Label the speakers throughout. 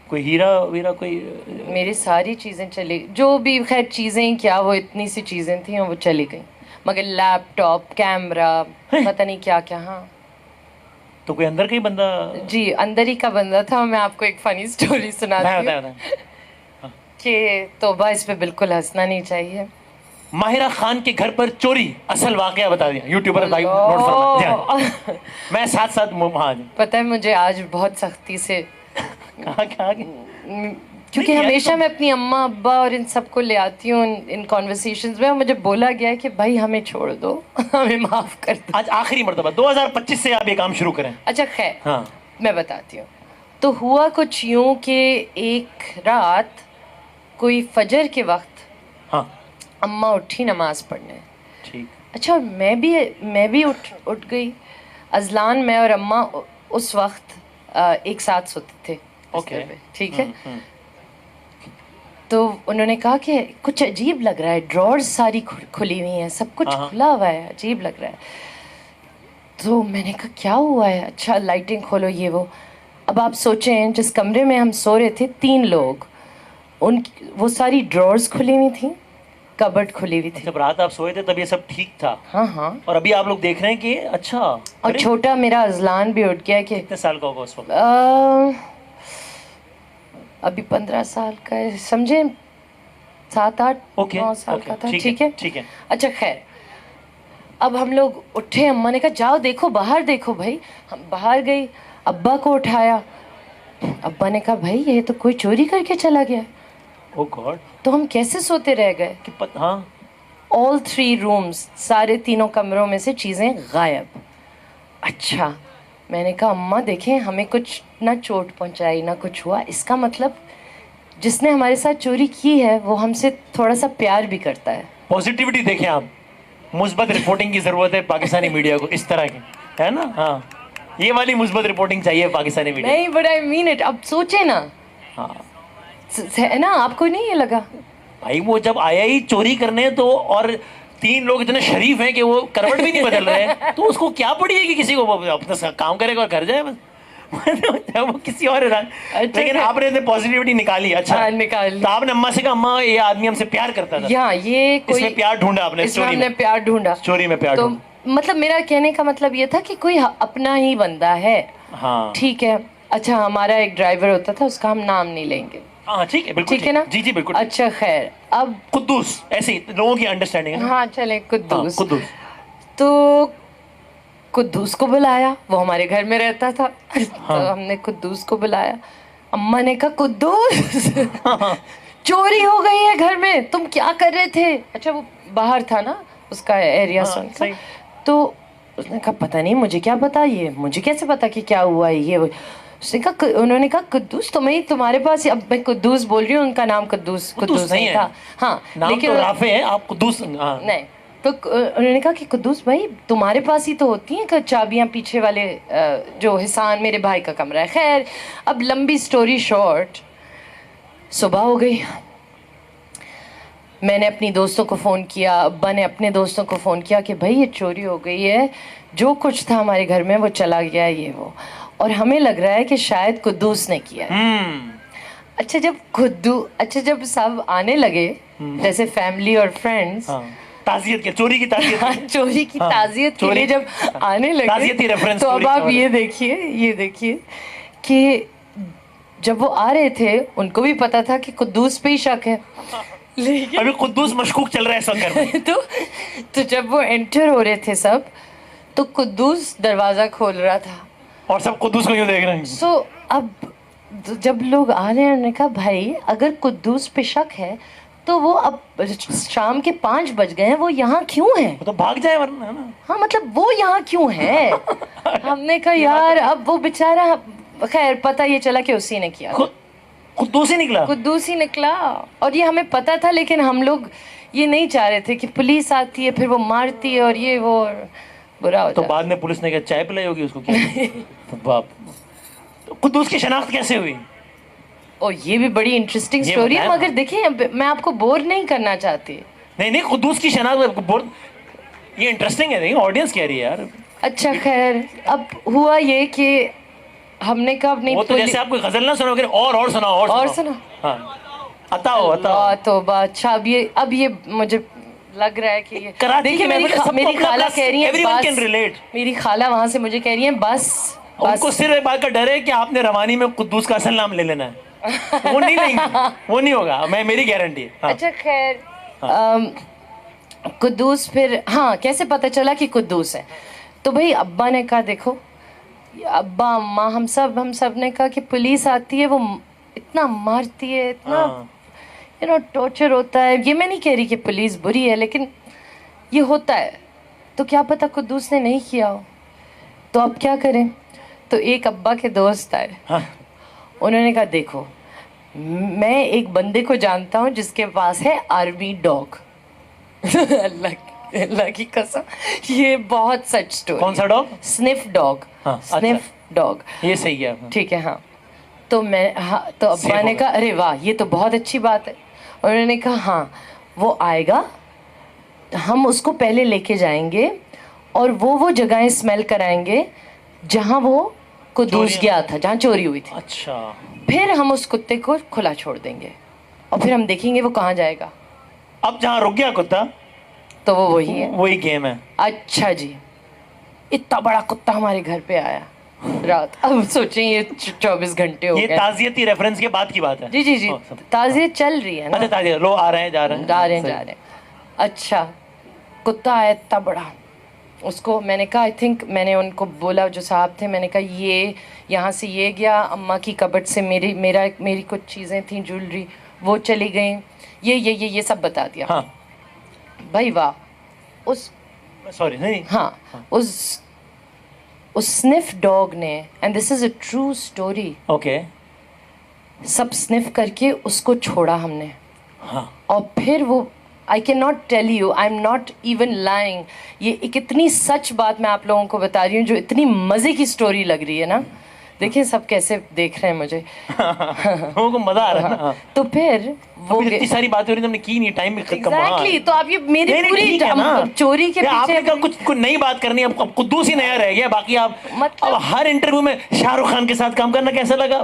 Speaker 1: कोई हीरा वीरा कोई?
Speaker 2: मेरी सारी चीज़ें चली, जो भी खैर चीज़ें क्या, वो इतनी सी चीज़ें थी और वो चली गई, मगर लैपटॉप, कैमरा, पता नहीं क्या क्या। हाँ
Speaker 1: तो कोई अंदर का ही बंदा?
Speaker 2: जी, अंदर ही का बंदा था। मैं आपको एक फ़नी स्टोरी सुनाती हूँ कि तौबा, इस पे बिल्कुल हंसना नहीं चाहिए।
Speaker 1: माहिरा खान के घर पर चोरी, असल वाकया बता दिया यूट्यूबर भाई, नोट फरमा। जी हाँ। मैं साथ साथ हाँ जी।
Speaker 2: पता है मुझे आज बहुत सख्ती से
Speaker 1: कहाँ
Speaker 2: क्योंकि हमेशा मैं अपनी अम्मा अब्बा और इन सबको ले आती हूँ इन कॉन्वर्सेशंस में, और मुझे बोला गया है कि भाई हमें छोड़ दो, हमें माफ़ कर दो।
Speaker 1: आज आखिरी मर्तबा 2025 से आप ये काम शुरू करें।
Speaker 2: अच्छा खैर,
Speaker 1: हाँ
Speaker 2: मैं बताती हूँ। तो हुआ कुछ यूँ कि एक रात कोई फजर के वक्त
Speaker 1: हाँ
Speaker 2: अम्मा उठी नमाज पढ़ने।
Speaker 1: ठीक।
Speaker 2: अच्छा, और मैं भी उठ गई। अजलान, मैं और अम्मा उस वक्त एक साथ सोते थे बिस्तर पे, ठीक है। तो उन्होंने कहा कि कुछ अजीब लग रहा है, ड्रॉर्स सारी खुली हुई हैं, सब कुछ खुला हुआ है, अजीब लग रहा है। तो मैंने कहा क्या हुआ है? अच्छा लाइटिंग खोलो, ये वो। अब आप सोचें, जिस कमरे में हम सो रहे थे 3 लोग, उन वो सारी ड्रॉर्स खुली हुई थी, कबर्ड खुली हुई थी।
Speaker 1: जब रात आप सोए थे तब ये सब ठीक था?
Speaker 2: हाँ हाँ।
Speaker 1: और अभी आप लोग देख रहे हैं कि अच्छा।
Speaker 2: और छोटा मेरा अजलान भी उठ गया कि
Speaker 1: कितने साल का होगा उस वक्त?
Speaker 2: अभी 15 साल का है, समझे, 7-8 9 साल का था, ठीक है
Speaker 1: ठीक है।
Speaker 2: अच्छा खैर, अब हम लोग उठे, अम्मा ने कहा जाओ देखो, बाहर देखो भाई। हम बाहर गई, अब्बा को उठाया। अब्बा ने कहा भाई ये तो कोई चोरी करके चला गया।
Speaker 1: ओह गॉड।
Speaker 2: तो हम कैसे सोते रह गए कि
Speaker 1: हाँ,
Speaker 2: ऑल 3 रूम्स, सारे तीनों कमरों में से चीज़ें गायब। अच्छा, मैंने कहा अम्मा देखें, हमें कुछ ना चोट पहुंचाई ना कुछ हुआ, इसका मतलब जिसने हमारे साथ चोरी की है वो हमसे थोड़ा सा प्यार भी करता है।
Speaker 1: पॉजिटिविटी देखें आप, मुस्बत रिपोर्टिंग की ज़रूरत है पाकिस्तानी मीडिया को, इस तरह की, है ना? हाँ, ये वाली मुस्बत रिपोर्टिंग चाहिए पाकिस्तानी मीडिया।
Speaker 2: नहीं, बट आई मीन इट। अब सोचे ना,
Speaker 1: हाँ
Speaker 2: है ना, आपको नहीं ये लगा?
Speaker 1: भाई वो जब आया ही चोरी करने, तो और 3 लोग इतने शरीफ हैं कि वो करवट भी नहीं बदल रहे, तो उसको क्या पड़ी है कि किसी को अपना काम करेगा और कर जाए बस। वो किसी और लेकिन आपने इतने पॉजिटिविटी निकाली। अच्छा
Speaker 2: निकाली।
Speaker 1: तो आपने अम्मा से कहा अम्मा ये आदमी हमसे प्यार करता था।
Speaker 2: यहाँ ये कोई
Speaker 1: इसमें प्यार ढूंढा आपने,
Speaker 2: इसमें हमने प्यार ढूंढा,
Speaker 1: चोरी में प्यार
Speaker 2: तो
Speaker 1: ढूंढा।
Speaker 2: मतलब मेरा कहने का मतलब ये था कि कोई अपना ही बंदा है।
Speaker 1: हाँ
Speaker 2: ठीक है। अच्छा, हमारा एक ड्राइवर होता था, उसका हम नाम नहीं लेंगे।
Speaker 1: हाँ ठीक है, बिल्कुल
Speaker 2: ठीक है ना?
Speaker 1: जी जी बिल्कुल।
Speaker 2: अच्छा खैर, अब
Speaker 1: कुद्दूस, ऐसे ही लोगों की अंडरस्टैंडिंग है ना?
Speaker 2: हाँ चले, कुद्दूस।
Speaker 1: कुद्दूस।
Speaker 2: तो कुद्दूस को बुलाया, वो हमारे घर में रहता था। तो हमने कुद्दूस को बुलाया। अम्मा ने कहा कुद्दूस चोरी हो गई है घर में, तुम क्या कर रहे थे? अच्छा वो बाहर था ना, उसका एरिया सुन। तो उसने कहा पता नहीं, मुझे क्या पता, ये मुझे कैसे पता कि क्या हुआ है ये वो। उसने कहा, उन्होंने कहा कुद्दूस तुम्हारे पास, अब मैं कुद्दूस बोल रही हूँ, उनका नाम कुद्दूस नहीं था। हाँ
Speaker 1: लेकिन तो राफे है, आप कुद्दूस
Speaker 2: नहीं। तो उन्होंने कहा कि कुद्दूस भाई तुम्हारे पास ही तो होती हैं चाबियां, पीछे वाले जो हिसान मेरे भाई का कमरा है। खैर, अब लंबी स्टोरी शॉर्ट, सुबह हो गई, मैंने अपनी दोस्तों को फ़ोन किया, अब्बा ने अपने दोस्तों को फ़ोन किया कि भाई ये चोरी हो गई है, जो कुछ था हमारे घर में वो चला गया है, ये वो, और हमें लग रहा है कि शायद कुद्दूस ने किया है। अच्छा जब सब आने लगे, जैसे फैमिली और फ्रेंड्स,
Speaker 1: ताज़ियत के, चोरी की ताज़ियत,
Speaker 2: चोरी की ताज़ियत के लिए जब आने लगे, तो अब आप ये देखिए कि जब वो आ रहे थे, उनको भी पता था कि कुद्दूस पे ही शक है, लेकिन
Speaker 1: अभी कुद्दूस मशकूक चल रहा है सब घर में।
Speaker 2: तो जब वो एंटर हो रहे थे सब, तो कुद्दूस दरवाज़ा खोल रहा था
Speaker 1: और सब कुद्दूस को यूँ देख रहे हैं।
Speaker 2: अब जब लोग आ रहे हैं, उन्होंने कहा भाई अगर कुद्दूस पे शक है तो वो अब शाम के 5 बज गए हैं, वो यहाँ क्यों है?
Speaker 1: वो तो भाग जाए वरना, है ना?
Speaker 2: हाँ मतलब वो यहाँ क्यों है? हमने कहा यार, अब वो बेचारा, खैर पता ये चला कि उसी ने किया,
Speaker 1: कुद्दूस ही निकला।
Speaker 2: और ये हमें पता था, लेकिन हम लोग ये नहीं चाह रहे थे कि पुलिस आती है, फिर वो मारती है और ये वो बुरा हो
Speaker 1: तो बाद में पुलिस ने क्या चाय पिलाई होगी उसको क्या? बाप। तो कुद्दूस की शनाख्त कैसे हुई?
Speaker 2: ओ ये भी बड़ी इंटरेस्टिंग स्टोरी है, मगर देखिए मैं आपको बोर नहीं करना चाहती।
Speaker 1: नहीं कुद्दूस की शनाख्त बोर, ये इंटरेस्टिंग है, नहीं ऑडियंस कह रही है यार।
Speaker 2: अच्छा खैर, अब हुआ ये कि हमने कहा अपनी
Speaker 1: वो तो जैसे आप कोई गजल ना सुनाओगे और सुनाओ
Speaker 2: और सुना।
Speaker 1: हाँ अताओ
Speaker 2: तो अच्छा अब ये मुझे लग रहा है कि ये
Speaker 1: कराची
Speaker 2: देखिए
Speaker 1: की महफिल
Speaker 2: मेरी खाला कह रही है
Speaker 1: everyone can
Speaker 2: बस,
Speaker 1: relate।
Speaker 2: मेरी खाला वहां से मुझे कह रही है बस
Speaker 1: उनको सिर्फ एक बात का डर है कि आपने रवानी में कुद्दूस का असल नाम ले लेना है। वो नहीं लेंगे, वो नहीं होगा, मेरी गारंटी है। हाँ।
Speaker 2: अच्छा खैर कुद्दूस फिर हाँ कैसे पता चला कि कुद्दूस है? तो भाई अब्बा ने कहा देखो, अब्बा अम्मा हम सब ने कहा कि पुलिस आती है वो इतना मारती है, इतना टॉर्चर होता है। ये मैं नहीं कह रही कि पुलिस बुरी है, लेकिन ये होता है। तो क्या पता कुद्दूस ने नहीं किया हो, तो अब क्या करें? तो एक अब्बा के दोस्त आए।
Speaker 1: हाँ।
Speaker 2: उन्होंने कहा देखो मैं एक बंदे को जानता हूँ जिसके पास है आर्मी डॉग। अल्लाह की कसम, ये बहुत सच स्टोरी।
Speaker 1: कौन सा डॉग?
Speaker 2: Sniff dog.
Speaker 1: हाँ,
Speaker 2: स्निफ डॉग,
Speaker 1: ये सही है।
Speaker 2: ठीक है। हाँ तो तो अब्बा ने कहा अरे वाह ये तो बहुत अच्छी बात है। उन्होंने कहा हाँ वो आएगा, हम उसको पहले लेके जाएंगे और वो जगहें स्मेल कराएंगे जहाँ वो कुद्दूस गया था, जहाँ चोरी हुई थी।
Speaker 1: अच्छा।
Speaker 2: फिर हम उस कुत्ते को खुला छोड़ देंगे और फिर हम देखेंगे वो कहाँ जाएगा।
Speaker 1: अब जहाँ रुक गया कुत्ता
Speaker 2: तो वो वही है,
Speaker 1: वही गेम है।
Speaker 2: अच्छा जी, इतना बड़ा कुत्ता हमारे घर पे आया रात। अब सोचें ये 24 घंटे हो
Speaker 1: ये
Speaker 2: गए।
Speaker 1: ताज़ियती रेफरेंस के बाद की बात है।
Speaker 2: जी ताज़ियत चल रही है ना।
Speaker 1: अच्छा ताज़ियत, लोग आ रहे हैं जा रहे हैं।
Speaker 2: अच्छा कुत्ता आया इतना बड़ा, उसको मैंने कहा आई थिंक मैंने उनको बोला जो साहब थे, मैंने कहा ये यहाँ से ये गया, अम्मा की कबट से मेरी कुछ चीज़ें थी ज्वेलरी वो चली गई, ये सब बता दिया।
Speaker 1: हाँ।
Speaker 2: भाई वाह, उस
Speaker 1: सॉरी नहीं
Speaker 2: हाँ उस स्निफ डॉग ने, and this is a true story,
Speaker 1: okay,
Speaker 2: सब स्निफ करके उसको छोड़ा हमने।
Speaker 1: हाँ।
Speaker 2: और फिर वो I can not tell you, I am not even lying, ये एक इतनी सच बात मैं आप लोगों को बता रही हूँ जो इतनी मज़े की स्टोरी लग रही है ना। देखिए सब कैसे देख रहे हैं मुझे।
Speaker 1: लोगों को मजा आ रहा है ना।
Speaker 2: तो फिर वो
Speaker 1: इतनी सारी बातें हो रही, हमने की नहीं, टाइम भी खत्म।
Speaker 2: एग्जैक्टली, तो आप ये मेरी पूरी चोरी के पीछे
Speaker 1: आपने कहा कुछ नई बात करनी है, अब कुद्दूस ही नया रह गया, बाकी आप
Speaker 2: मतलब
Speaker 1: अब हर इंटरव्यू में शाहरुख खान के साथ काम करना कैसा लगा?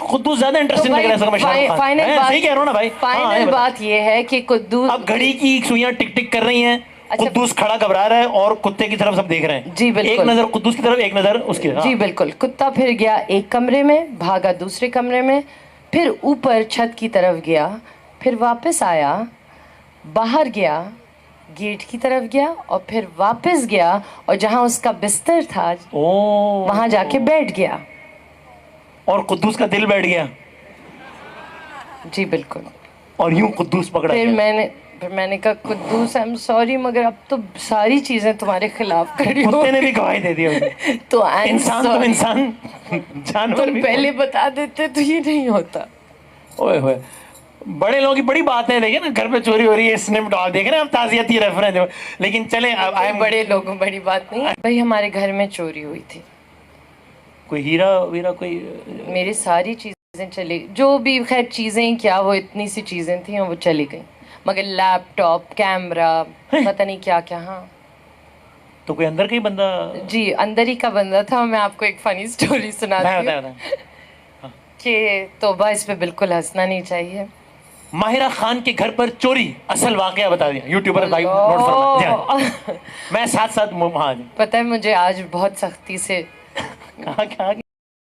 Speaker 1: कुद्दूस ज्यादा इंटरेस्टिंग लग रहा है। शाहरुख खान सही कह रहा हूँ ना भाई।
Speaker 2: फाइनल बात ये है कि कुद्दूस,
Speaker 1: अब घड़ी की सुइयां टिक टिक कर रही हैं।
Speaker 2: अच्छा,
Speaker 1: कुद्दूस खड़ा घबरा रहा है और कुत्ते की तरफ सब देख रहे हैं।
Speaker 2: जी बिल्कुल,
Speaker 1: एक नजर कुद्दूस की तरफ, एक नजर उसकी।
Speaker 2: जी बिल्कुल। कुत्ता फिर गया एक कमरे में, भागा दूसरे कमरे में, फिर ऊपर छत की तरफ गया, फिर वापस आया, बाहर गया, गेट की तरफ गया और फिर वापस गया और जहां उसका बिस्तर था वहां जाके बैठ गया
Speaker 1: और कुद्दूस का दिल बैठ गया।
Speaker 2: जी बिल्कुल।
Speaker 1: और यूं कुद्दूस पकड़ा
Speaker 2: फिर
Speaker 1: गया।
Speaker 2: मैंने कहा कुद्दूस आई एम सॉरी, मगर अब तो सारी चीजें तुम्हारे खिलाफ खड़ी हो।
Speaker 1: कुत्ते ने भी गवाही दे दी होगी।
Speaker 2: तो
Speaker 1: इंसान तो इंसान, जानवर
Speaker 2: तुम
Speaker 1: भी
Speaker 2: पहले बता देते तो ये नहीं होता।
Speaker 1: ओए होए, बड़े लोगों की बड़ी बात है। देखिए ना, घर पे चोरी हो रही है, स्निप डॉग देख रहे हैं आप, ताज़ियती रेफरेंस। लेकिन चले अब
Speaker 2: बड़े लोगों बड़ी बात नहीं भाई, हमारे घर में चोरी हुई थी।
Speaker 1: कोई हीरा वीरा कोई?
Speaker 2: मेरी सारी चीज़ें चली, जो भी खैर चीज़ें क्या, वो इतनी सी चीज़ें थी और वो चली गई, मगर लैपटॉप, कैमरा, पता नहीं क्या क्या। हाँ
Speaker 1: तो कोई अंदर का ही बंदा?
Speaker 2: जी अंदर ही का बंदा था। मैं आपको एक फनी स्टोरी सुनाती हूँ कि तौबा, इस पे बिल्कुल हंसना नहीं चाहिए।
Speaker 1: माहिरा खान के घर पर चोरी, असल वाकया बता दिया यूट्यूबर भाई, नोट फरमा। मैं साथ साथ हाँ।
Speaker 2: पता है मुझे आज बहुत सख्ती से
Speaker 1: कहाँ